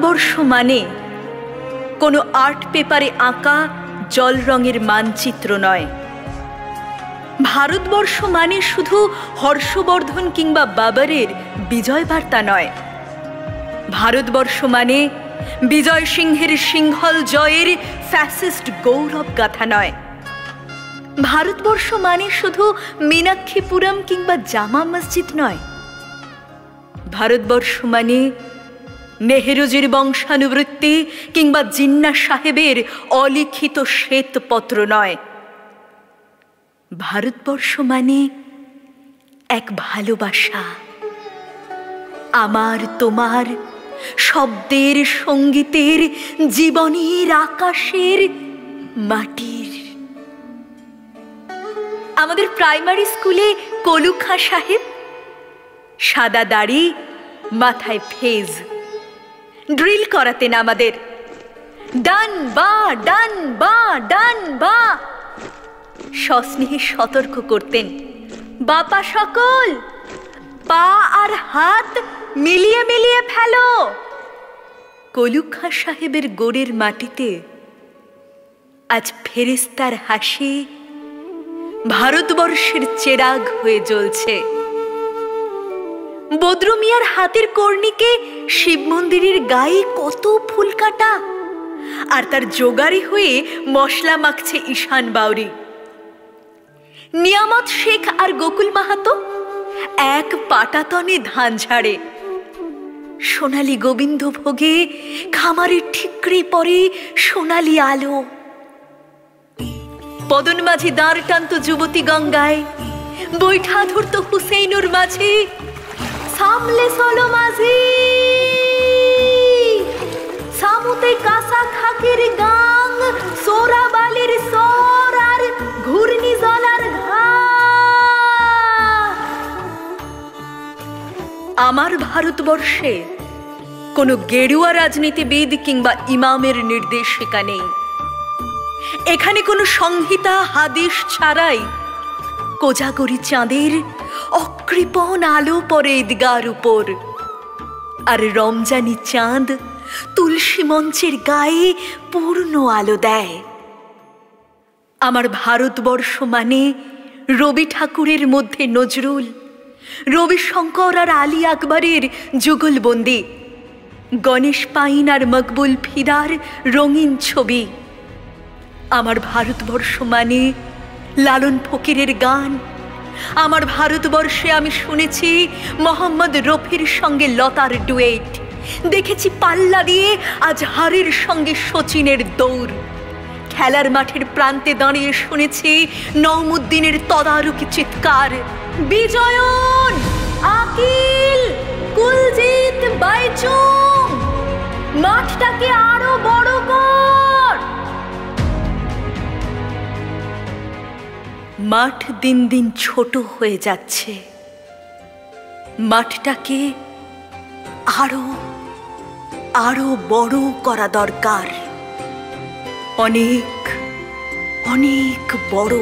ভারতবর্ষ মানে কোনো আর্ট পেপারে আঁকা জল রঙের মানচিত্র নয়। ভারতবর্ষ মানে শুধু হর্ষবর্ধন কিংবা বাবরের বিজয় বার্তা নয়। ভারতবর্ষ মানে বিজয় সিংহের সিংহল জয়ের ফ্যাসিস্ট গৌরব গাথা নয়। ভারতবর্ষ মানে শুধু মীনাক্ষীপুরম কিংবা জামা মসজিদ নয়। ভারতবর্ষ মানে নেহেরুজির বংশানুবৃত্তি কিংবা জিন্না সাহেবের অলিখিত শ্বেতপত্র নয়। ভারতবর্ষ মানে এক ভালোবাসা, আমার তোমার, শব্দের, সঙ্গীতের, জীবনের, আকাশের, মাটির। আমাদের প্রাইমারি স্কুলে কলু খাঁ সাহেব, সাদা দাড়ি, মাথায় ফেজ, ড্রিল করাতেন আমাদের। ডান বা ডান বা ডান বা, সস্নেহে সতর্ক করতেন, বাপা সকল পা আর হাত মিলিয়ে মিলিয়ে ফেলো। কলু খাঁ সাহেবের গোড়ের মাটিতে আজ ফেরেশতার হাসি ভারতবর্ষের চেরাগ হয়ে জ্বলছে। বদরু মিয়ার হাতের কর্ণিকে শিব মন্দিরের গায়ে কত ফুল কাটা, আর তার জোগাড়ি হয়ে মশলা মাখছে ঈশান বাউরি। নিয়ামত শেখ আর গোকুল মাহাতো এক পাটাতনে ধান ঝাড়ে। সোনালী গোবিন্দ ভোগে খামারের ঠিকরে পরে সোনালী আলো। পদন মাঝি দাঁড় টানত যুবতী গঙ্গায়, বৈঠা ধরত হুসেইনুর মাঝি, সামলে চলো মাঝি, সামুতে কাঁসা খাকের গাং, সোরা বালির সর আর ঘূর্ণি জলার ঘা। আমার ভারতবর্ষে কোনো গেরুয়া রাজনীতিবিদ কিংবা ইমামের নির্দেশিকা নেই। এখানে কোনো সংহিতা হাদিস ছাড়াই কোজাগরি চাঁদের অকৃপণ আলো পড়ে ঈদগার উপর, আর রমজানি চাঁদ তুলসী মঞ্চের গায়ে পূর্ণ আলো দেয়। আমার ভারতবর্ষ মানে রবি ঠাকুরের মধ্যে নজরুল, রবিশঙ্কর আর আলী আকবরের যুগলবন্দি, গণেশ পাইন আর মকবুল ফিদার রঙিন ছবি। আমার ভারতবর্ষ মানে লালন ফকিরের গান। আমার ভারতবর্ষে আমি শুনেছি মোহাম্মদ রফির সঙ্গে লতার ডুয়েট, দেখেছি পাল্লা দিয়ে আজহারের সঙ্গে শচীনের দৌড়, খেলার মাঠের প্রান্তে দাঁড়িয়ে শুনেছি নওমুদ্দিনের তদারকি চিৎকার, বিজয়ন, আকিল, কুলজিৎ, বাইচুং, মাঠটাকে আরো বড় কর। মাঠ দিন দিন ছোট হয়ে যাচ্ছে, মাঠটাকে আরো আরো বড় করা দরকার, অনেক অনেক বড়।